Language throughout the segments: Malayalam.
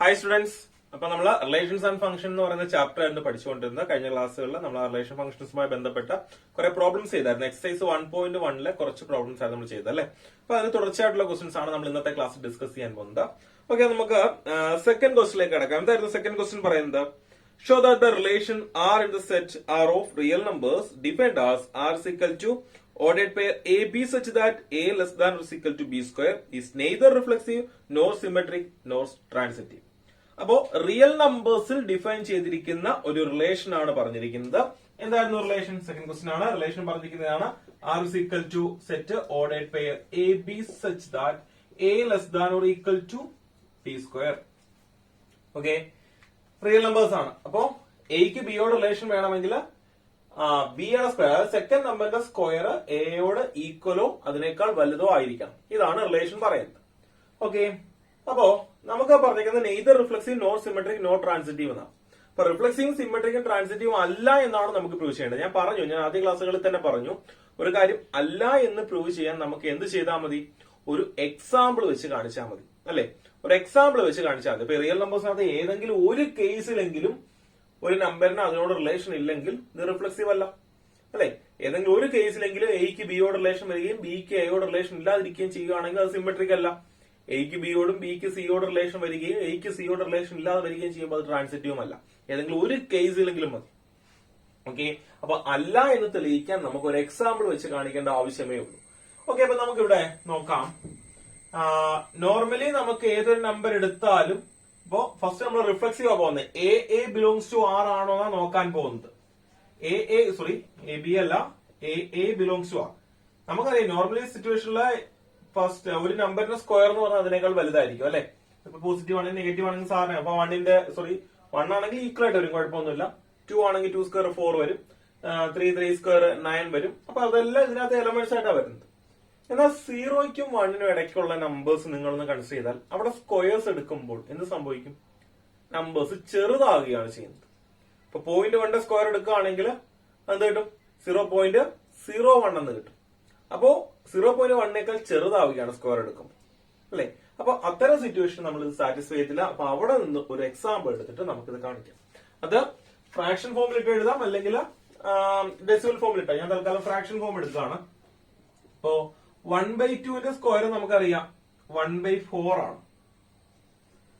Hi students. അപ്പൊ നമ്മൾ റിലേഷൻസ് ആൻഡ് ഫംഗ്ഷൻ എന്ന് പറയുന്ന ചാപ്റ്റർ ആയിരുന്നു പഠിച്ചുകൊണ്ടിരുന്നത്. കഴിഞ്ഞ ക്ലാസ്സുകളിൽ നമ്മൾ റിലേഷൻ ഫംഗ്ഷൻസുമായി ബന്ധപ്പെട്ട കുറെ പ്രോബ്ലംസ് ചെയ്തായിരുന്നു. എക്സസൈസ് 1.1 കുറച്ച് പ്രോബ്ലംസ് ആയിരുന്നു നമ്മൾ ചെയ്തത് അല്ലെ. അപ്പൊ അതിന് തുടർച്ചയായിട്ടുള്ള ക്വസ്റ്റൻസ് ആണ് നമ്മൾ ഇന്നത്തെ ക്ലാസ് ഡിസ്കസ് ചെയ്യാൻ പോകുന്നത്. ഓക്കെ, നമുക്ക് സെക്കൻഡ് ക്വസ്റ്റിലേക്ക് കിടക്കാം. എന്തായിരുന്നു സെക്കൻഡ് ക്വസ്റ്റ്യൻ പറയുന്നത്? Show that the relation R in the set R of real numbers defined as R is equal to ordered pair AB such that A less than or is equal to B square is neither reflexive nor symmetric nor transitive. അപ്പോ റിയൽ നമ്പേഴ്സിൽ ഡിഫൈൻ ചെയ്തിരിക്കുന്ന ഒരു റിലേഷൻ ആണ് പറഞ്ഞിരിക്കുന്നത്. എന്തായിരുന്നു റിലേഷൻ? സെക്കൻഡ് ക്വസ്റ്റ്യൻ ആണ്. റിലേഷൻ പറഞ്ഞിരിക്കുന്നതാണ് R is equal to set ordered pair A B such that A less than or equal to B square. Okay, real numbers ആണ്. അപ്പോ എക്ക് ബിയോട് റിലേഷൻ വേണമെങ്കിൽ ബിയുടെ സ്ക്വയർ, അതായത് സെക്കൻഡ് നമ്പറിന്റെ സ്ക്വയർ എയോട് ഈക്വലോ അതിനേക്കാൾ വലുതോ ആയിരിക്കണം. ഇതാണ് റിലേഷൻ പറയുന്നത്. ഓക്കെ, അപ്പോ നമുക്ക് പറഞ്ഞിരിക്കുന്നത് neither reflexive nor symmetric nor transitive എന്നാണ്. അപ്പൊ റിഫ്ലെക്സീവും സിമെട്രിക്കും ട്രാൻസിറ്റീവും അല്ല എന്നാണ് നമുക്ക് പ്രൂവ് ചെയ്യേണ്ടത്. ഞാൻ ആദ്യ ക്ലാസ്സുകളിൽ തന്നെ പറഞ്ഞു, ഒരു കാര്യം അല്ല എന്ന് പ്രൂവ് ചെയ്യാൻ നമുക്ക് എന്ത് ചെയ്താൽ മതി? ഒരു എക്സാമ്പിൾ വെച്ച് കാണിച്ചാൽ മതി അല്ലെ. ഒരു എക്സാമ്പിൾ വെച്ച് കാണിച്ചാൽ മതി. ഇപ്പൊ റിയൽ നമ്പേഴ്സിനകത്ത് ഏതെങ്കിലും ഒരു കേസിലെങ്കിലും ഒരു നമ്പറിന് അതിനോട് റിലേഷൻ ഇല്ലെങ്കിൽ ഇത് റിഫ്ലെക്സീവ് അല്ല അല്ലെ. ഏതെങ്കിലും ഒരു കേസിലെങ്കിലും എക്ക് ബിയോട് റിലേഷൻ വരികയും ബിക്ക് എയോട് റിലേഷൻ ഇല്ലാതിരിക്കുകയും ചെയ്യുകയാണെങ്കിൽ അത് സിമെട്രിക് അല്ല. എക്ക് ബിയോടും ബിക്ക് സിയോട് റിലേഷൻ വരികയും എക്ക് സിയോട് റിലേഷൻ ഇല്ലാതെ വരികയും ചെയ്യുമ്പോൾ അത് ട്രാൻസിറ്റീവും അല്ല. ഏതെങ്കിലും ഒരു കേസിലെങ്കിലും മതി. ഓക്കെ, അപ്പൊ അല്ല എന്ന് തെളിയിക്കാൻ നമുക്ക് ഒരു എക്സാമ്പിൾ വെച്ച് കാണിക്കേണ്ട ആവശ്യമേ ഉള്ളൂ. ഓക്കെ, അപ്പൊ നമുക്കിവിടെ നോക്കാം. നോർമലി നമുക്ക് ഏതൊരു നമ്പർ എടുത്താലും ഇപ്പോ ഫസ്റ്റ് നമ്മൾ റിഫ്ലെക്സീവ് ആ പോകുന്നത്. എ ബിലോങ്സ് ടു ആർ ആണോ എന്നാ നോക്കാൻ പോകുന്നത്. എ ബി അല്ല, എ ബിലോങ്സ് ടു ആർ. നമുക്കറിയാം നോർമലി സിറ്റുവേഷനിലെ ഫസ്റ്റ് ഒരു നമ്പറിന്റെ സ്ക്വയർ എന്ന് പറഞ്ഞാൽ അതിനേക്കാൾ വലുതായിരിക്കും അല്ലെ. ഇപ്പൊ പോസിറ്റീവ് ആണെങ്കിൽ നെഗറ്റീവ് ആണെങ്കിൽ സാറിന് അപ്പൊ 1 ആണെങ്കിൽ ഈക്വൽ ആയിട്ട് വരും, കുഴപ്പമൊന്നുമില്ല. 2 ആണെങ്കിൽ 2 സ്ക്വയർ 4 വരും, 3 സ്ക്വയർ 9 വരും. അപ്പൊ അതെല്ലാം ഇതിനകത്ത് എലമെന്റ്സ് ആയിട്ടാണ് വരുന്നത്. എന്നാൽ 0ക്കും 1നും ഇടയ്ക്കുള്ള നമ്പേഴ്സ് നിങ്ങളൊന്ന് കൺസിഡർ ചെയ്താൽ അവിടെ സ്ക്വയേഴ്സ് എടുക്കുമ്പോൾ എന്ത് സംഭവിക്കും? നമ്പേഴ്സ് ചെറുതാകുകയാണ് ചെയ്യുന്നത്. ഇപ്പൊ 0.1 സ്ക്വയർ എടുക്കുകയാണെങ്കിൽ എന്ത് കിട്ടും? 0.01 എന്ന് കിട്ടും. അപ്പോ 0.1നേക്കാൾ ചെറുതാവുകയാണ് സ്ക്വയർ എടുക്കുമ്പോൾ അല്ലെ. അപ്പൊ അത്തരം സിറ്റുവേഷൻ നമ്മൾ ഇത് സാറ്റിസ്ഫൈ ചെയ്തില്ല. അപ്പൊ അവിടെ നിന്ന് ഒരു എക്സാമ്പിൾ എടുത്തിട്ട് നമുക്കിത് കാണിക്കാം. അത് ഫ്രാക്ഷൻ ഫോമിലിട്ട് എഴുതാം, അല്ലെങ്കിൽ ഡെസിമൽ ഫോമിലിട്ടാം. ഞാൻ തൽക്കാലം ഫ്രാക്ഷൻ ഫോം എടുക്കുകയാണ്. ഇപ്പോ 1/2ന്റെ സ്ക്വയർ നമുക്കറിയാം 1/4 ആണ്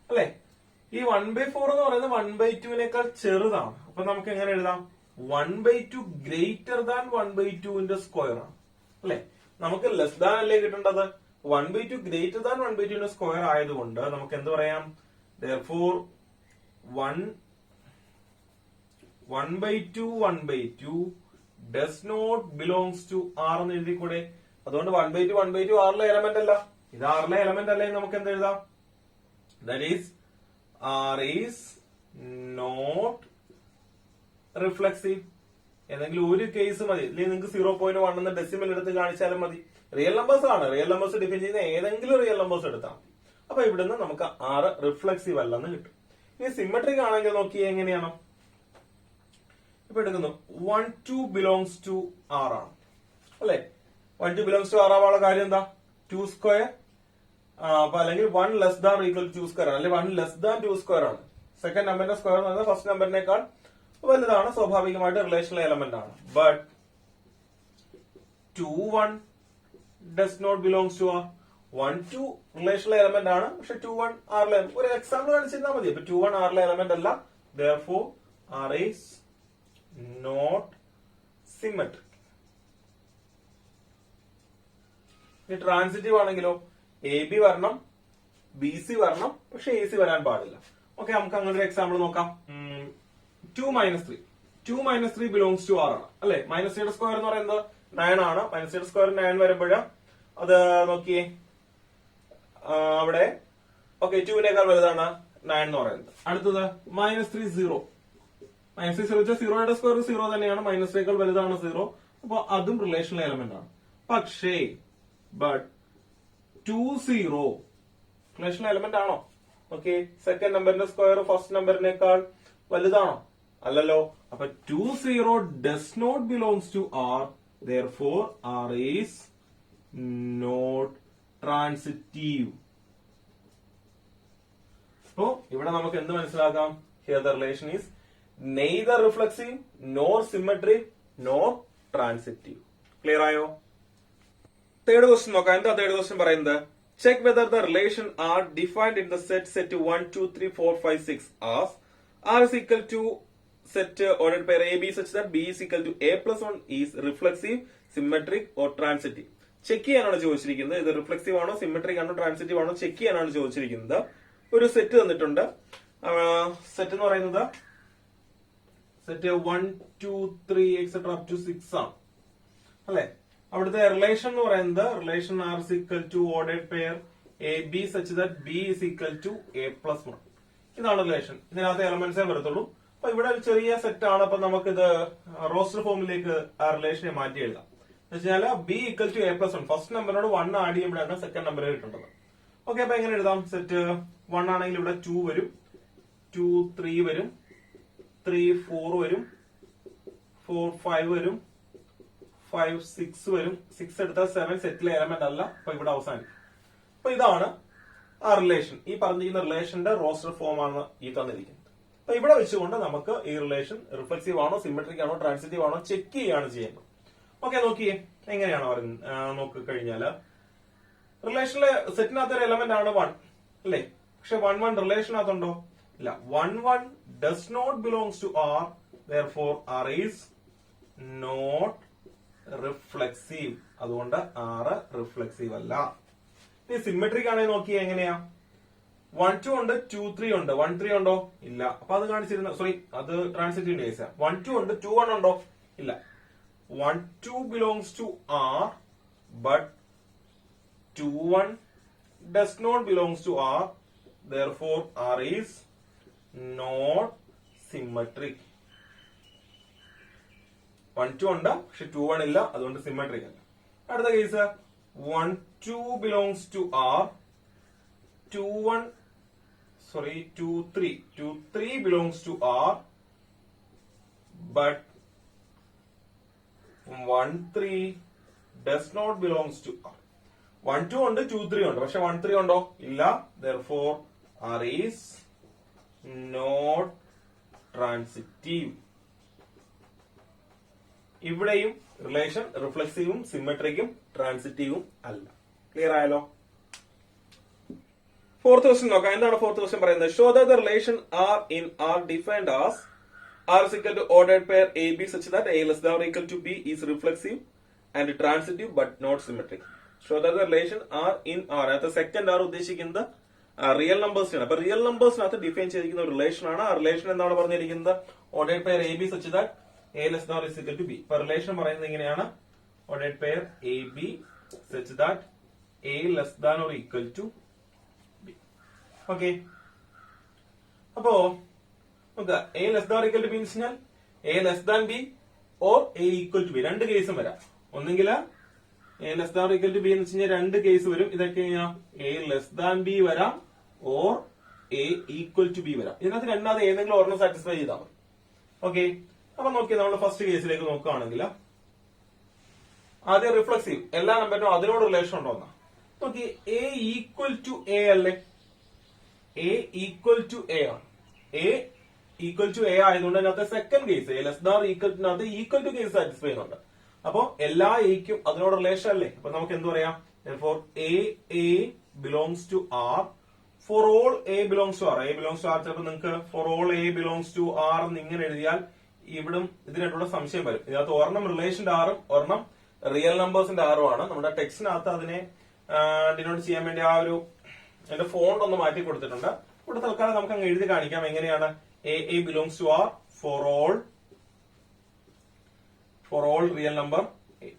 അല്ലെ. ഈ 1/4 എന്ന് പറയുന്നത് 1/2നേക്കാൾ ചെറുതാണ്. അപ്പൊ നമുക്ക് എങ്ങനെ എഴുതാം? 1/2 ഗ്രേറ്റർ ദാൻ 1/2ന്റെ സ്ക്വയർ ആണ് അല്ലെ. നമുക്ക് ലെസ് ദാൻ അല്ലേ കിട്ടേണ്ടത്? 1/2 ഗ്രേറ്റർ ദാൻ 1/2ന്റെ സ്ക്വയർ ആയതുകൊണ്ട് നമുക്ക് എന്ത് പറയാം? therefore 1/2 does not belongs to R എന്ന് എഴുതിക്കൂടെ? അതുകൊണ്ട് 1/2 ആറിലെ എലമെന്റ് അല്ല. ഇത് ആറിലെ എലമെന്റ് അല്ലെങ്കിൽ നമുക്ക് എന്ത് എഴുതാം? That is R is not reflexive. ഏതെങ്കിലും ഒരു കേസ് മതി, അല്ലെങ്കിൽ നിങ്ങൾക്ക് 0.1 എന്ന ഡെസിമൽ എടുത്ത് കാണിച്ചാലും മതി. റിയൽ നമ്പേഴ്സ് ആണ്. റിയൽ നമ്പേഴ്സ് ഡിഫൈൻ ചെയ്യുന്ന ഏതെങ്കിലും റിയൽ നമ്പേഴ്സ് എടുത്താൽ മതി. അപ്പൊ ഇവിടുന്ന് നമുക്ക് R റിഫ്ലെക്സീവ് അല്ലെന്ന് കിട്ടും. ഇനി സിമെട്രിക് ആണെങ്കിൽ നോക്കി എങ്ങനെയാണോ ഇപ്പൊ എടുക്കുന്നു. 1 2 ബിലോങ്സ് ടു R ആണ് അല്ലെ. 1 2 ബിലോങ്സ് ടു R ആവാനുള്ള കാര്യം എന്താ? 2 സ്ക്വയർ അല്ലെങ്കിൽ 1 less than equal to 2 square ആണ്, അല്ലെങ്കിൽ 1 ലെസ് ദാൻ 2 സ്ക്വയർ ആണ്. സെക്കൻഡ് നമ്പറിന്റെ സ്ക്വയർ എന്ന് പറയുന്നത് ഫസ്റ്റ് നമ്പറിനേക്കാൾ വലുതാണ്, സ്വാഭാവികമായിട്ട് റിലേഷണൽ എലമെന്റ് ആണ്. But 2 1 does not belongs to R. 1 2 relational element ആണ്, പക്ഷെ 2 1 ആറിലെ ഒരു എക്സാമ്പിൾ കാണിച്ചിരുന്നാൽ മതി. അപ്പൊ 2 1 ആറിലെ എലമെന്റ് അല്ല. therefore R is not symmetric. ഇനി ട്രാൻസിറ്റീവ് ആണെങ്കിലോ എ ബി വരണം, ബി സി വരണം, പക്ഷെ എ സി വരാൻ പാടില്ല. ഓക്കെ, നമുക്ക് അങ്ങനെ ഒരു എക്സാമ്പിൾ നോക്കാം. 2 - 3 ബിലോങ്സ് ടു ആർ ആണ് അല്ലെ. -3യുടെ സ്ക്വയർ എന്ന് പറയുന്നത് 9 ആണ്. -3യുടെ സ്ക്വയർ 9 വരുമ്പോഴ് അത് നോക്കിയേ അവിടെ. ഓക്കെ, 2നേക്കാൾ വലുതാണ് 9 എന്ന് പറയുന്നത്. അടുത്തത് -3 0. -0യുടെ സ്ക്വയർ 0 തന്നെയാണ്. -3യേക്കാൾ വലുതാണ് 0. അപ്പൊ അതും റിലേഷണൽ എലമെന്റ് ആണ്. പക്ഷേ 2 0 റിലേഷണൽ എലമെന്റ് ആണോ? ഓക്കെ, സെക്കൻഡ് നമ്പറിന്റെ സ്ക്വയർ ഫസ്റ്റ് നമ്പറിനേക്കാൾ വലുതാണോ? അല്ലല്ലോ. അപ്പൊ 2 0 does not belongs to R. therefore R is not transitive. അപ്പോ ഇവിടെ നമുക്ക് എന്ത് മനസ്സിലാക്കാം? Here the relation is neither reflexive nor symmetric nor transitive. Clear ആയോ? തേർഡ് ക്വസ്റ്റ്യൻ നോക്കാം. എന്താ തേർഡ് ക്വസ്റ്റ്യൻ പറയുന്നത്? Check whether the relation R defined in the set 1 2 3 4 5 6 as R is equal to set ordered pair AB such that B is equal to A plus 1 is reflexive, symmetric or transitive. Check ചെയ്യാനാണ് ചോദിച്ചിരിക്കുന്നത്. ഇത് റിഫ്ലെക്സീവ് ആണോ സിമെട്രിക് ആണോ ട്രാൻസിറ്റീവ് ആണോ ചെക്ക് ചെയ്യാനാണ് ചോദിച്ചിരിക്കുന്നത്. ഒരു സെറ്റ് തന്നിട്ടുണ്ട്. സെറ്റ് എന്ന് പറയുന്നത് സെറ്റ് 1 2 3 എക്സെട്ര അപ് ടു 6 ആണ് അല്ലെ. അവിടുത്തെ റിലേഷൻ എന്ന് പറയുന്നത് relation R is equal to ordered pair A B such that B is equal to A plus 1. ഇതാണ് റിലേഷൻ. ഇതിനകത്ത് എലമെന്റ്സേ വരത്തുള്ളൂ. അപ്പൊ ഇവിടെ ഒരു ചെറിയ സെറ്റ് ആണ്. അപ്പൊ നമുക്കിത് റോസ്റ്റർ ഫോമിലേക്ക് ആ റിലേഷനെ മാറ്റി എഴുതാം. എന്ന് വെച്ചാൽ B equal to A plus 1 first നമ്പറിനോട് 1 ആഡ് ചെയ്യുമ്പോഴാണ് സെക്കൻഡ് നമ്പർ കിട്ടുന്നത്. ഓക്കെ, അപ്പൊ എങ്ങനെ എഴുതാം? സെറ്റ് 1 ആണെങ്കിൽ ഇവിടെ 2 വരും, 2 3 വരും, 3 4 വരും, 4 5 വരും, 5 6 വരും. 6 എടുത്താൽ 7 സെറ്റിലെ എലമെന്റ് അല്ല. അപ്പൊ ഇവിടെ അവസാനിക്കും. അപ്പൊ ഇതാണ് ആ റിലേഷൻ. ഈ പറഞ്ഞിരിക്കുന്ന റിലേഷന്റെ റോസ്റ്റർ ഫോം ആണ് ഈ തന്നിരിക്കുന്നത്. അപ്പൊ ഇവിടെ വെച്ചുകൊണ്ട് നമുക്ക് ഈ റിലേഷൻ റിഫ്ലെക്സീവ് ആണോ സിമെട്രിക് ആണോ ട്രാൻസിറ്റീവ് ആണോ ചെക്ക് ചെയ്യുകയാണ് ചെയ്യുന്നത്. ഓക്കെ, നോക്കിയേ എങ്ങനെയാണ് നോക്കി കഴിഞ്ഞാല് റിലേഷനിലെ സെറ്റിനകത്ത് ഒരു എലമെന്റ് ആണ് 1 അല്ലേ. പക്ഷെ 1 1 റിലേഷനകത്തുണ്ടോ? ഇല്ല. 1 1 does not belongs to R, therefore R is not reflexive. അതുകൊണ്ട് R റിഫ്ലെക്സീവ് അല്ല. ഇനി സിമെട്രിക് ആണെങ്കിൽ നോക്കിയേ എങ്ങനെയാ? 1 2 ഉണ്ട്, 2 3 ഉണ്ട്, 1 3 ഉണ്ടോ? ഇല്ല. അപ്പൊ അത് കാണിച്ചിരുന്ന സോറി അത് ട്രാൻസിറ്റീവ് കേസാ. 1 2 ഉണ്ട്, 2 1 ഉണ്ടോ? ഇല്ല. 1 2 belongs to R, but 2 1 does not belongs to R, therefore R is not symmetric. 1 2 ഉണ്ട്, പക്ഷെ 2 1 ഇല്ല, അതുകൊണ്ട് സിമെട്രിക് അല്ല. അടുത്ത case 1 2 belongs to R, 2 3 belongs to R, but 1 3 does not belongs to R. 1 2 ഉണ്ട്, 2 3 ഉണ്ട്, പക്ഷെ 1 3 ഉണ്ടോ? ഇല്ല. therefore R is not transitive. ഇവിടെയും റിലേഷൻ റിഫ്ലെക്സീവും സിമെട്രിക്കും ട്രാൻസിറ്റീവും അല്ല. ക്ലിയർ ആയല്ലോ? ഫോർത്ത് ക്വസ്റ്റ്യൻ നോക്കാം. എന്താണ് ഫോർത്ത് ക്വസ്റ്റ്യൻ പറയുന്നത്? Show that the relation R in R defined as R is equal to ordered pair AB such that A less than or equal to B is reflexive and transitive but not symmetric. Show that the relation R in R. At second R ഉദ്ദേശിക്കുന്നത് റിയൽ നമ്പേഴ്സിനാണ്. അപ്പൊ റിയൽ നമ്പേഴ്സിനകത്ത് ഡിഫൈൻ ചെയ്തിരിക്കുന്ന ഒരു റിലേഷൻ ആണ്. ആ റിലേഷൻ എന്താണ് പറഞ്ഞിരിക്കുന്നത്? Ordered pair A B such that A less than or is equal to B. അപ്പൊ റിലേഷൻ പറയുന്നത് ഇങ്ങനെയാണ്: ordered pair A B such that A less than or equal to B. Okay, അപ്പോ A less than equal to B എന്ന് വെച്ചാൽ A less than B or A equal to B. രണ്ട് കേസും വരാം. ഒന്നെങ്കിൽ A less than equal to B എന്ന് വെച്ചാൽ രണ്ട് കേസ് വരും. ഇതൊക്കെ എ ലെസ് ദാൻ ബി വരാം or A equal to B വരാം. ഇതിനകത്ത് രണ്ടാമത് ഏതെങ്കിലും ഒരെണ്ണം സാറ്റിസ്ഫൈ ചെയ്താൽ മതി. ഓക്കെ, അപ്പൊ നോക്കി നമ്മൾ ഫസ്റ്റ് കേസിലേക്ക് നോക്കുകയാണെങ്കിൽ ആദ്യം റിഫ്ലെക്സീവ് എല്ലാ നമ്പറിനും അതിനോട് റിലേഷൻ ഉണ്ടോന്നാ നോക്കി. എ ഈക്വൽ ടു എ അല്ലേ? എ ഈക്വൽ ടു എ ആണ്. എ ഈക്വൽ ടു എ ആയതുകൊണ്ട് അതിനകത്ത് second case A less than equal to equal to case satisfy ചെയ്യുന്നുണ്ട്. അപ്പൊ എല്ലാ എക്കും അതിനോട് റിലേഷൻ അല്ലേ? അപ്പൊ നമുക്ക് എന്ത് പറയാം? For A belongs to R, for all A belongs to R. A belongs to R ചിലപ്പോൾ നിങ്ങൾക്ക് for all A belongs to R എന്ന് ഇങ്ങനെ എഴുതിയാൽ ഇവിടും ഇതിനോട് സംശയം വരും. ഇതിനകത്ത് ഒരെണ്ണം റിലേഷന്റെ ആറും ഒരെണ്ണം റിയൽ നമ്പേഴ്സിന്റെ ആറും ആണ്. നമ്മുടെ ടെക്സ്റ്റിനകത്ത് അതിനെ ഡിനോട്ട് ചെയ്യാൻ വേണ്ടി ആ ഒരു എന്റെ ഫോണ്ട് ഒന്ന് മാറ്റി കൊടുത്തിട്ടുണ്ട്. ഇവിടെ തൽക്കാലം നമുക്ക് അങ്ങ് എഴുതി കാണിക്കാം. എങ്ങനെയാണ്? A belongs to R for all real number A.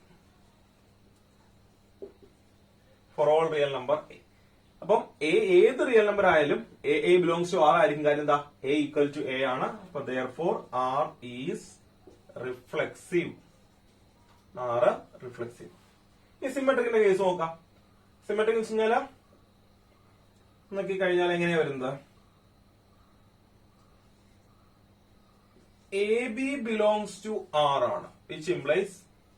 For all real number A. അപ്പം A ഏത് റിയൽ നമ്പർ ആയാലും A belongs to R ആയിരിക്കും. കാര്യം എന്താ? A equal to A ആണ്. അപ്പൊ therefore R is reflexive. R reflexive. ഈ സിമെട്രിക്കിന്റെ കേസ് നോക്കാം. സിമെട്രിക് എന്ന് വെച്ചാൽ നോക്കി കഴിഞ്ഞാൽ എങ്ങനെയാ വരുന്നത്? A B belongs to R ആണ്. വിച്ച് ഇംപ്ലൈസ്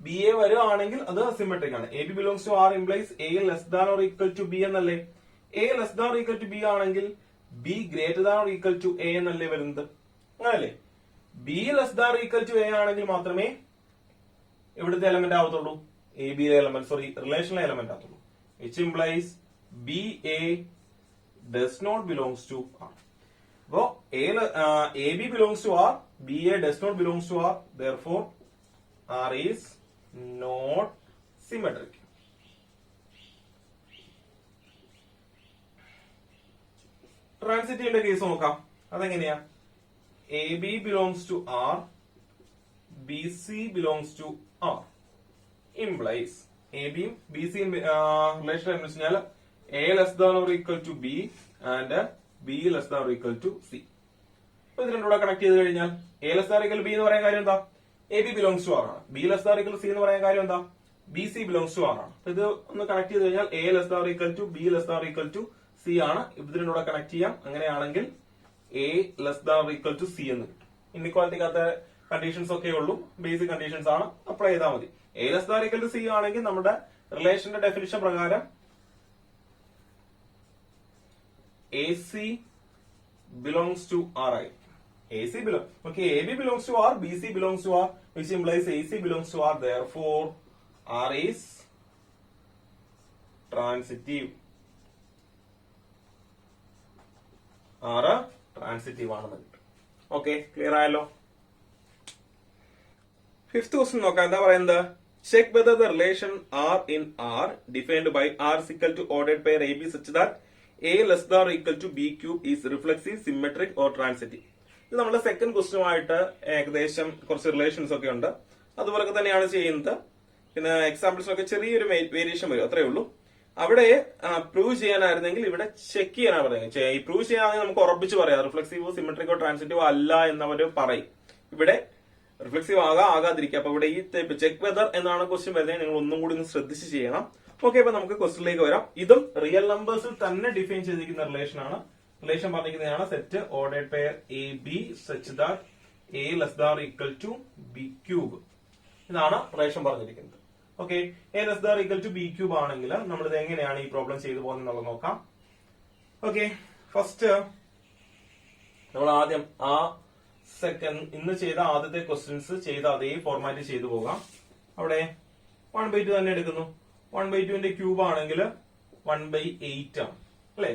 ബി എ വരുവാണെങ്കിൽ അത് സിമെട്രിക് ആണ്. A B belongs to R implies A less than or equal to B എന്നല്ലേ? A less than or equal to B ആണെങ്കിൽ B greater than or equal to A എന്നല്ലേ വരുന്നത്, അങ്ങനല്ലേ? B less than equal to A ആണെങ്കിൽ മാത്രമേ എവിടുത്തെ എലമെന്റ് ആവത്തുള്ളൂ, എ ബിയിലെ എലമെന്റ്, സോറി റിലേഷനിലെ എലമെന്റ് ആവത്തുള്ളൂ. Which implies B A does not belongs to R. അപ്പോ A B belongs to R, B A does not belongs to R, therefore R is not symmetric. ട്രാൻസിറ്റീവിന്റെ കേസ് നോക്കാം. അതെങ്ങനെയാ? A B belongs to R, B C belongs to R implies A ബിയും ബി സിയും റിലേഷൻ എന്ന് വെച്ചാൽ A less than or equal to B and B less than or equal to C. അപ്പൊ ഇത് രണ്ടും കൂടെ കണക്ട് ചെയ്ത് കഴിഞ്ഞാൽ A less than equal B എന്ന് പറയാൻ കാര്യം എന്താ? A B belongs to R ആണ്. B less than equal C എന്ന് പറയാൻ കാര്യം എന്താ? B C belongs to R ആണ്. അപ്പൊ ഇത് ഒന്ന് കണക്ട് ചെയ്ത് കഴിഞ്ഞാൽ A less than equal to B less than equal to C ആണ്. ഇതിന്റെ കൂടെ കണക്ട് ചെയ്യാം. അങ്ങനെയാണെങ്കിൽ A less than equal to C എന്ന് കിട്ടും. ഇൻഇക്വാലിറ്റിക്കകത്തെ കണ്ടീഷൻസ് ഒക്കെ ഉള്ളൂ, ബേസിക് കണ്ടീഷൻസ് ആണ്, അപ്ലൈ ചെയ്താൽ മതി. A less than equal to C ആണെങ്കിൽ നമ്മുടെ റിലേഷന്റെ ഡെഫിനിഷൻ പ്രകാരം A C belongs to R ആയി. A C belong okay, A B belongs to R, B C belongs to R, which implies A C belongs to R, therefore R is transitive. R transitive ആണെന്ന് കിട്ടും. ഓക്കെ, ക്ലിയർ ആയല്ലോ? ഫിഫ്ത് ക്വസ്റ്റ്യൻ നോക്കാം. എന്താ പറയുന്നത്? Check whether the relation R in R defined by R equal to ordered pair A B such that A less than equal to B cube is reflexive, symmetric or transitive. ഇത് നമ്മുടെ സെക്കൻഡ് ക്വസ്റ്റ്യനുമായിട്ട് ഏകദേശം കുറച്ച് റിലേഷൻസ് ഒക്കെ ഉണ്ട്. അതുപോലെ തന്നെയാണ് ചെയ്യുന്നത്. പിന്നെ എക്സാമ്പിൾസിനൊക്കെ ചെറിയൊരു വേരിയേഷൻ വരും, അത്രേ ഉള്ളൂ. അവിടെ പ്രൂവ് ചെയ്യാനായിരുന്നെങ്കിൽ ഇവിടെ ചെക്ക് ചെയ്യാനാണ് പറയുന്നത്. ഈ പ്രൂവ് ചെയ്യാനാണെങ്കിൽ നമുക്ക് ഉറപ്പിച്ച് പറയാം റിഫ്ലെക്സീവോ സിമെട്രിക്കോ ട്രാൻസിറ്റീവോ അല്ല എന്നവര് പറയും. ഇവിടെ റിഫ്ലെക്സീവ് ആകാതിരിക്കുക. അപ്പൊ ഇവിടെ ഈ ചെക്ക് വെദർ എന്നാണ് ക്വസ്റ്റ്യൻ വരുന്നത്. നിങ്ങൾ ഒന്നും കൂടി ഒന്ന് ശ്രദ്ധിച്ച് ചെയ്യണം. ഓക്കെ, അപ്പൊ നമുക്ക് ക്വസ്റ്റ്യനിലേക്ക് വരാം. ഇതും റിയൽ നമ്പേഴ്സിൽ തന്നെ ഡിഫൈൻ ചെയ്തിരിക്കുന്ന റിലേഷൻ ആണ്. റിലേഷൻ പറഞ്ഞിരിക്കുന്നതാണ് set ordered pair A B such that A less than equal to B cube. ഇതാണ് റിലേഷൻ പറഞ്ഞിരിക്കുന്നത്. Okay, A less than equal to B cube ആണെങ്കിൽ നമ്മളിത് എങ്ങനെയാണ് ഈ പ്രോബ്ലം ചെയ്തു പോകുന്നത് എന്നുള്ളത് നോക്കാം. ഓക്കെ, ഫസ്റ്റ് നമ്മൾ ആദ്യം ആ സെക്കൻഡ് ഇന്ന് ചെയ്ത ആദ്യത്തെ ക്വസ്റ്റ്യൻസ് ചെയ്ത അതേ ഫോർമാറ്റ് ചെയ്തു പോകാം. അവിടെ 1/2 തന്നെ എടുക്കുന്നു. 1/2ന്റെ ക്യൂബ് ആണെങ്കിൽ 1/8 ആണ് അല്ലെ?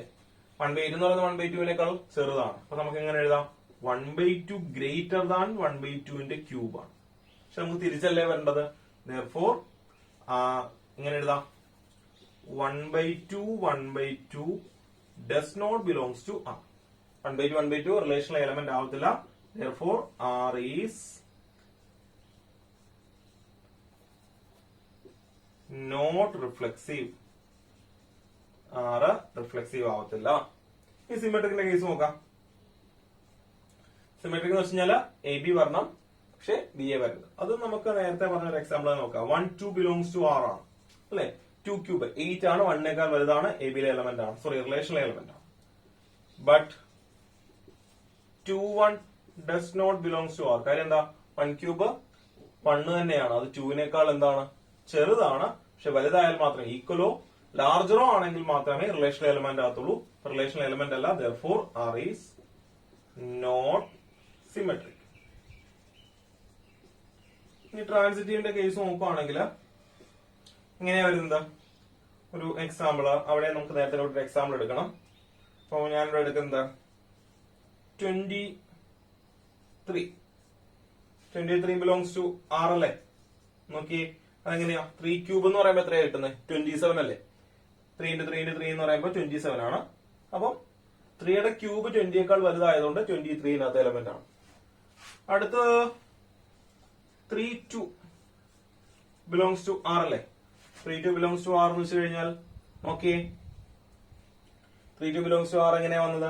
1/8 എന്ന് പറയുന്നത് 1/2നേക്കാൾ ചെറുതാണ്. അപ്പൊ നമുക്ക് എങ്ങനെ എഴുതാം? 1/2 ഗ്രേറ്റർ ദാൻ 1/2ന്റെ ക്യൂബ് ആണ്. പക്ഷെ നമുക്ക് തിരിച്ചല്ലേ വരേണ്ടത്. therefore ഇങ്ങനെ എഴുതാം, 1/2 does not belongs to R. 1/2 relational element ആവത്തില്ല. therefore R is not reflexive. R reflexive ആവത്തില്ല. ഈ സിമെട്രിക്കിന്റെ കേസ് നോക്കാം. സിമെട്രിക് എന്ന് വെച്ചാൽ എ ബി വരണം, പക്ഷെ ബി എ വരുന്നത്. അത് നമുക്ക് നേരത്തെ പറഞ്ഞ ഒരു എക്സാമ്പിൾ നോക്കാം. 1 2 ബിലോങ്സ് ടു ആർ ആണ് അല്ലെ? 2 ക്യൂബ് 8 ആണ്, 1നേക്കാൾ വലുതാണ്, എ ബിയിലെ എലമെന്റ് ആണ്, സോറി റിലേഷണൽ എലമെന്റ് ആണ്. But 2 1 does not belongs to R. കാര്യം എന്താ? 1 ക്യൂബ് 1 തന്നെയാണ്, അത് 2നേക്കാൾ എന്താണ്? ചെറുതാണ്. പക്ഷെ വലുതായാൽ മാത്രമേ ഈക്വലോ ലാർജറോ ആണെങ്കിൽ മാത്രമേ റിലേഷണൽ എലമെന്റ് ആകത്തുള്ളൂ. റിലേഷണൽ എലമെന്റ് അല്ല. therefore R is not symmetric. ഇനി ട്രാൻസിറ്റീവിന്റെ കേസ് നോക്കുകയാണെങ്കിൽ ഇങ്ങനെയാ വരുന്നത്. ഒരു എക്സാമ്പിൾ അവിടെ നമുക്ക് നേരത്തെ ഒരു എക്സാമ്പിൾ എടുക്കണം. അപ്പൊ ഞാനിവിടെ എടുക്കുന്നത് 23 ബിലോങ്സ് ടു ആർ അല്ലേ? നോക്കി അതെങ്ങനെയാ? 3 ക്യൂബ് എന്ന് പറയുമ്പോൾ എത്രയാ കിട്ടുന്നത്? 27 അല്ലേ? 3 × 3 × 3 എന്ന് പറയുമ്പോൾ 27 ആണ്. അപ്പം 3യുടെ ക്യൂബ് 20യേക്കാൾ വലുതായതുകൊണ്ട് 23 എലമെന്റ് ആണ്. അടുത്ത 32 ബിലോങ്സ് ടു ആർ അല്ലേ? 32 ബിലോങ്സ് ടു ആർ എന്ന് വെച്ച് കഴിഞ്ഞാൽ ഓക്കെ, 32 ബിലോങ്സ് ടു ആർ എങ്ങനെയാ വന്നത്?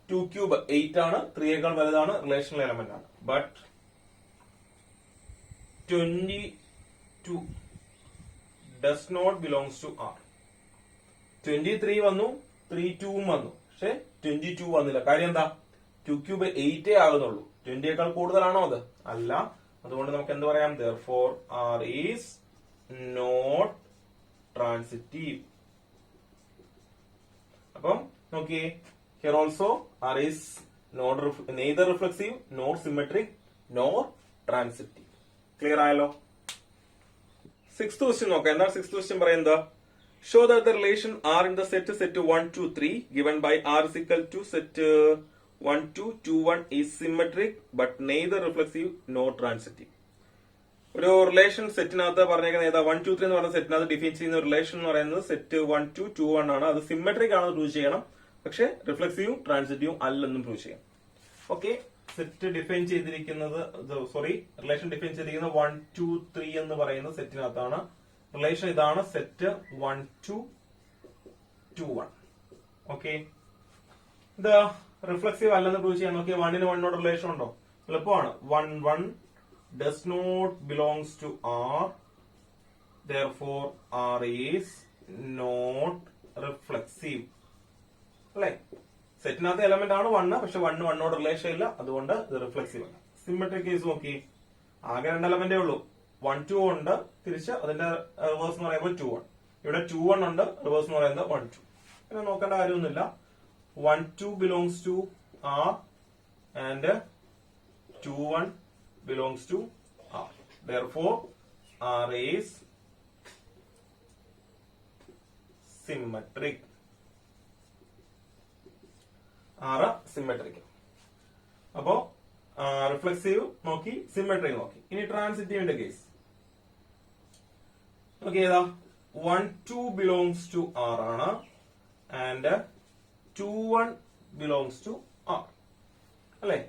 2 ക്യൂബ് 8 ആണ്, 3യേക്കാൾ വലുതാണ്, റിലേഷണൽ എലമെന്റ് ആണ്. But 22 does not belongs to R. 23 വന്നു, 32 വന്നു, പക്ഷെ 22 വന്നില്ല. കാര്യം എന്താ? 2 ക്യൂബ് 8 ആകുന്നുള്ളൂ. 20യേക്കാൾ കൂടുതലാണോ അത്? അല്ല. അതുകൊണ്ട് നമുക്ക് എന്ത് പറയാം? therefore R is not transitive. അപ്പം നോക്കിയേ, here also R is neither reflexive nor symmetric nor transitive. Clear ആയല്ലോ? സിക്സ്ത് ക്വസ്റ്റ്യൻ നോക്കാം. എന്താണ് സിക്സ്ത് ക്വസ്റ്റ്യൻ പറയുന്നത്? Show that the relation R in the set 1 2 3 given by r is equal to set 1 2 2 1 is symmetric but neither reflexive nor transitive. ഒരു റിലേഷൻ സെറ്റിനകത്ത് പറഞ്ഞേക്കുന്ന ഏതാ? 1 2 3 എന്ന് പറഞ്ഞ സെറ്റിനകത്ത് ഡിഫൈൻ ചെയ്യുന്ന റിലേഷൻ എന്ന് പറയുന്നത് സെറ്റ് 1 2 2 1 ആണ്. അത് സിമെട്രിക് ആണെന്ന് പ്രൂവ് ചെയ്യണം, പക്ഷെ റിഫ്ലെക്സീവും ട്രാൻസിറ്റീവും അല്ലെന്നും പ്രൂവ് ചെയ്യണം. ഓക്കെ, സെറ്റ് ഡിഫൈൻ ചെയ്തിരിക്കുന്നത് റിലേഷൻ ഡിഫൈൻ ചെയ്തിരിക്കുന്നത് 1 2 3 എന്ന് പറയുന്ന സെറ്റിനകത്താണ്. റിലേഷൻ ഇതാണ്, സെറ്റ് 1 2 2 1. ഓക്കെ, ഇത് റിഫ്ലെക്സീവ് അല്ലെന്ന് പ്രൂവ് ചെയ്യാൻ നോക്കിയാൽ 1 ന് 1 റിലേഷൻ ഉണ്ടോ? എളുപ്പമാണ്. 1 1 does not belongs to R, therefore R is not reflexive. അല്ലെ? സെറ്റിനകത്ത് എലമെന്റ് ആണ് 1, പക്ഷെ 1 1 റിലേഷൻ ഇല്ല, അതുകൊണ്ട് ഇത് റിഫ്ലെക്സീവ് അല്ല. സിമെട്രിക് കേസ് നോക്കി, ആകെ 2 എലമെന്റേ ഉള്ളൂ. 1 2 ഉണ്ട്, തിരിച്ച് അതിന്റെ റിവേഴ്സ് എന്ന് പറയുമ്പോൾ 2 1. ഇവിടെ 2 1 ഉണ്ട്, റിവേഴ്സ് എന്ന് പറയുന്നത് 1 2. പിന്നെ നോക്കേണ്ട കാര്യമൊന്നുമില്ല. 1 2 belongs to R and 2 1 belongs to R. Therefore, R is symmetric. R symmetric. അപ്പോ റിഫ്ലെക്സീവ് നോക്കി, സിമെട്രിക് നോക്കി. ഇനി ട്രാൻസിറ്റീവിന്റെ കേസ് നോക്കി, ഏതാ? 1 2 belongs to R ആണ് ആൻഡ് 2 1 belongs to R. അല്ലെ?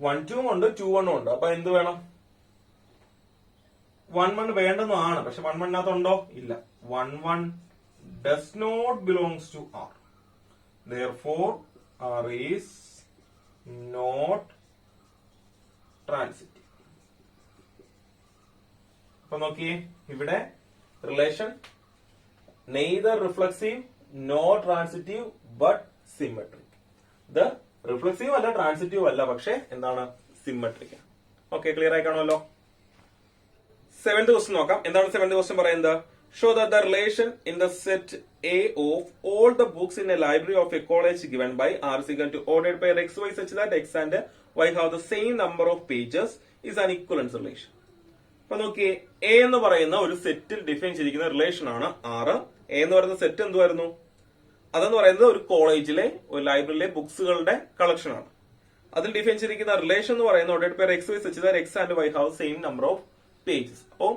1 2 ഉണ്ട്, 2 1 ഉണ്ട്. അപ്പൊ എന്ത് വേണം? 1 1 വേണ്ടെന്നാണ്, പക്ഷെ 1 1 നകത്തുണ്ടോ? ഇല്ല. 1 1 does not belongs to R. Therefore, R is not transitive. അപ്പൊ നോക്കിയേ, ഇവിടെ relation neither reflexive nor transitive but symmetric. ഇത് റിഫ്ലെക്സീവ് അല്ല, ട്രാൻസിറ്റീവ് അല്ല, പക്ഷെ എന്താണ്? സിമെട്രിക്. ഓക്കെ, ക്ലിയർ ആയി കാണുമല്ലോ? 7th ക്വസ്റ്റ്യൻ നോക്കാം. എന്താണ് 7th ക്വസ്റ്റ്യൻ പറയുന്നത്? Show that the relation in the set A of all the books in a library of a college given by R is equal to ordered by X Y such that X and Y have the same number of pages is an equivalence relation. അപ്പൊ നോക്കിയേ, എ എന്ന് പറയുന്ന ഒരു സെറ്റിൽ ഡിഫൈൻ ചെയ്തിരിക്കുന്ന റിലേഷൻ ആണ് R. എ എന്ന് പറയുന്ന സെറ്റ് എന്തുവായിരുന്നു? അതെന്ന് പറയുന്നത് ഒരു കോളേജിലെ ഒരു ലൈബ്രറിയിലെ ബുക്സുകളുടെ കളക്ഷൻ ആണ്. അതിൽ ഡിഫൈൻ ചെയ്തിരിക്കുന്ന റിലേഷൻ എന്ന് പറയുന്നത് ordered by X Y such that X and Y have same number of pages. അപ്പോ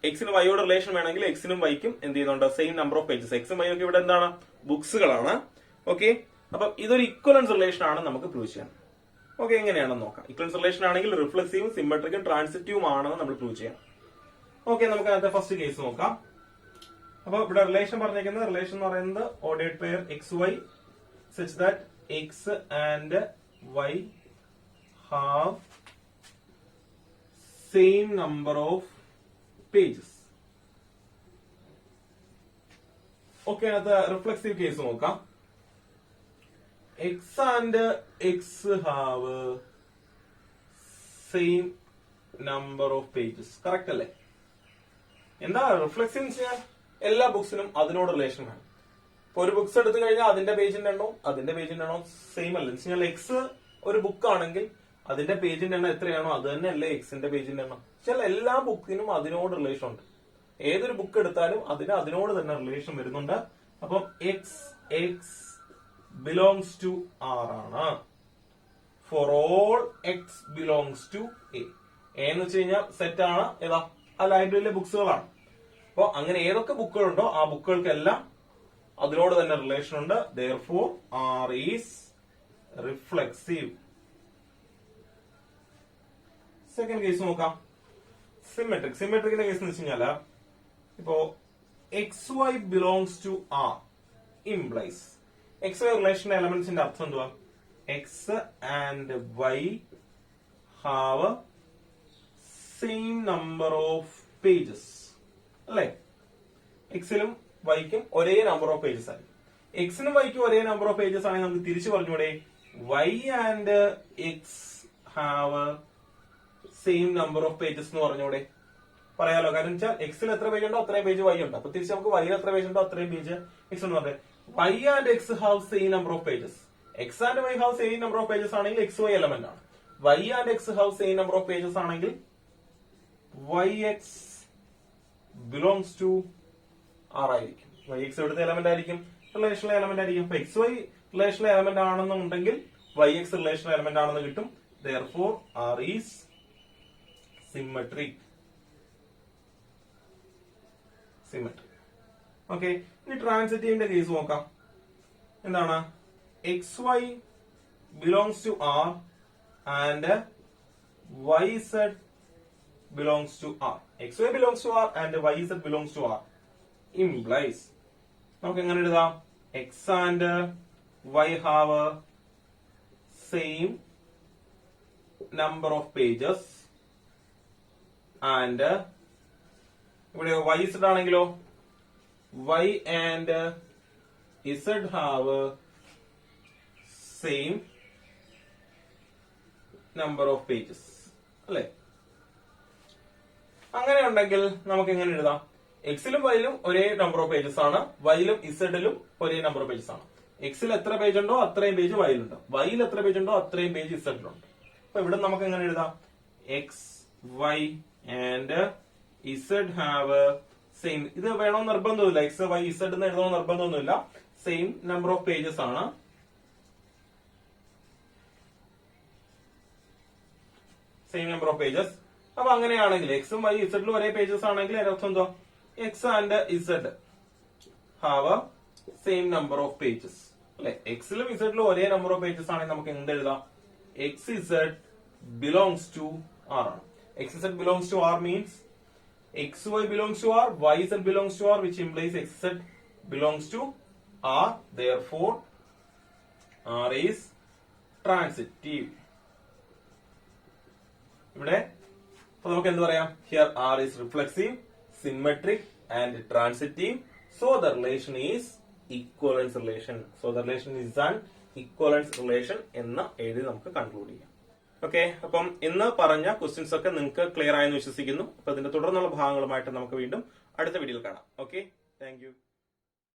എക്സിന് വൈയോട് റിലേഷൻ വേണമെങ്കിൽ എക്സിനും വൈക്കും എന്ത് ചെയ്യുന്നുണ്ട്? Same number of pages. എക്സും വൈ ഒക്കെ ഇവിടെ എന്താണ്? ബുക്സുകളാണ്. ഓക്കെ, അപ്പൊ ഇതൊരു ഇക്വലൻസ് റിലേഷൻ ആണ് നമുക്ക് പ്രൂവ് ചെയ്യാൻ. ഓക്കെ, എങ്ങനെയാണെന്ന് നോക്കാം. ഇക്വലൻസ് റിലേഷൻ ആണെങ്കിൽ റിഫ്ലെക്സീവും സിമെട്രിക്കും ട്രാൻസിറ്റീവും ആണെന്ന് നമ്മൾ പ്രൂവ് ചെയ്യാം. ഓക്കെ, നമുക്ക് അതിന്റെ ഫസ്റ്റ് കേസ് നോക്കാം. അപ്പൊ ഇവിടെ റിലേഷൻ പറഞ്ഞിരിക്കുന്നത്, റിലേഷൻ എന്ന് പറയുന്നത് ordered pair X Y such that X and Y have same number of pages. Okay, അതിനകത്ത് റിഫ്ലെക്സീവ് കേസ് നോക്കാം. X and X have same number of pages. Correct അല്ലേ? എന്താ റിഫ്ലെക്സീവ് എന്ന് വെച്ചാൽ എല്ലാ ബുക്സിനും അതിനോട് റിലേഷൻ വേണം. ഇപ്പൊ ഒരു ബുക്സ് എടുത്തു കഴിഞ്ഞാൽ അതിന്റെ പേജിന്റെ എണ്ണവും സെയിം അല്ല. എന്ന് വെച്ചാൽ എക്സ് ഒരു ബുക്ക് ആണെങ്കിൽ അതിന്റെ പേജിന്റെ എണ്ണം എത്രയാണോ അത് തന്നെയല്ലേ എക്സിന്റെ പേജിന്റെ എണ്ണം. ചില എല്ലാ ബുക്കിനും അതിനോട് റിലേഷൻ ഉണ്ട്. ഏതൊരു ബുക്ക് എടുത്താലും അതിനോട് തന്നെ റിലേഷൻ വരുന്നുണ്ട്. അപ്പം X X belongs to R ആണ്. For all X belongs to A. എന്ന് വെച്ച് കഴിഞ്ഞാൽ സെറ്റ് ആണ്. ഏതാ? ആ ലൈബ്രറിയിലെ ബുക്സുകളാണ്. അപ്പൊ അങ്ങനെ ഏതൊക്കെ ബുക്കുകളുണ്ടോ ആ ബുക്കുകൾക്കെല്ലാം അതിനോട് തന്നെ റിലേഷൻ ഉണ്ട്. therefore R is reflexive. Second case നോക്കാം. സിമെട്രിക്കിന്റെ കേസ് എന്ന് വെച്ച് കഴിഞ്ഞാല് ഇപ്പോ X Y belongs to R implies X Y relation എലമെന്റ്സിന്റെ അർത്ഥം എന്തുവാ? X and Y have same number of pages അല്ലെ? എക്സിലും വൈക്കും ഒരേ നമ്പർ ഓഫ് പേജസ് ആയിരിക്കും. എക്സിനും വൈക്കും ഒരേ നമ്പർ ഓഫ് പേജസ് ആണെങ്കിൽ നമുക്ക് തിരിച്ചു പറഞ്ഞൂടെ Y and X have same number of pages എന്ന് പറഞ്ഞൂടെ? പറയാലോ. കാരണം വെച്ചാൽ എക്സിൽ എത്ര പേജ് ഉണ്ടോ അത്രയും പേജ് വൈ ഉണ്ട്. അപ്പൊ തിരിച്ച് നമുക്ക് വൈയിൽ എത്ര പേജ് ഉണ്ടോ അത്രയും പേജ് എക്സ് എന്ന് പറഞ്ഞത്. Y and X have same number of pages. X and Y have same number of pages ആണെങ്കിൽ എക്സ് വൈ എലമെന്റ് ആണ്. Y and X have same number of pages ആണെങ്കിൽ Y X belongs to R ആയിരിക്കും. വൈ എക്സ് എവിടുത്തെ എലമെന്റ് ആയിരിക്കും? റിലേഷണൽ എലമെന്റ് ആയിരിക്കും. അപ്പൊ എക്സ് വൈ റിലേഷണൽ എലമെന്റ് ആണെന്നുണ്ടെങ്കിൽ വൈ എക്സ് റിലേഷണൽ എലമെന്റ് ആണെന്ന് കിട്ടും. Therefore, R is symmetric. Okay, ഇനി ട്രാൻസിറ്റീവിന്റെ കേസ് നോക്കാം. എന്താണ്? X Y belongs to R and Y Z belongs to R. X Y belongs to R and Y Z belongs to R implies നമുക്ക് എങ്ങനെ എഴുതാം? X and Y have same number of pages and ഇവിടെ y z ആണെങ്കിലോ y and z have same number of pages അല്ലെ? അങ്ങനെ ഉണ്ടെങ്കിൽ നമുക്ക് എങ്ങനെ എഴുതാം? എക്സിലും വൈയിലും ഒരേ നമ്പർ ഓഫ് പേജസ് ആണ്, വൈയിലും ഇസഡിലും ഒരേ നമ്പർ ഓഫ് പേജസ് ആണ്. എക്സിൽ എത്ര പേജ് ഉണ്ടോ അത്രയും പേജ് വൈയിലുണ്ട്, വൈയിൽ എത്ര പേജ് ഉണ്ടോ അത്രയും പേജ് ഇസഡിലുണ്ട്. അപ്പൊ ഇവിടെ നമുക്ക് എങ്ങനെ എഴുതാം? X Y and Z have same. ഇത് വേണോ നിർബന്ധമില്ല, എക്സ് വൈ ഇസഡ് എന്ന് എഴുതണോ നിർബന്ധമൊന്നുമില്ല. സെയിം നമ്പർ ഓഫ് പേജസ് ആണ്. Same number of pages. അപ്പൊ അങ്ങനെയാണെങ്കിൽ എക്സും വൈ ഇസഡിലും ഒരേ പേജസ് ആണെങ്കിൽ അതിനർത്ഥം എന്തോ? X and Z have same number of pages അല്ലെ? എക്സിലും ഇസഡിലും ഒരേ നമ്പർ ഓഫ് പേജസ് ആണെങ്കിൽ നമുക്ക് എന്ത് എഴുതാം? xz belongs to R. xz belongs to R means xy belongs to R, yz belongs to R, which implies xz belongs to R. Therefore, R is transitive. ഇവിടെ നമുക്ക് എന്ത് പറയാം? Here R is reflexive, symmetric, and transitive. So the relation is equivalence relation. So the relation is an equivalence relation എന്ന് എഴുതി നമുക്ക് കൺക്ലൂഡ് ചെയ്യാം. ഓക്കെ, അപ്പം ഇന്ന് പറഞ്ഞ ക്വസ്റ്റ്യൻസ് ഒക്കെ നിങ്ങൾക്ക് ക്ലിയർ ആയെന്ന് വിശ്വസിക്കുന്നു. അപ്പൊ ഇതിന്റെ തുടർന്നുള്ള ഭാഗങ്ങളുമായിട്ട് നമുക്ക് വീണ്ടും അടുത്ത വീഡിയോയിൽ കാണാം. Okay, thank you.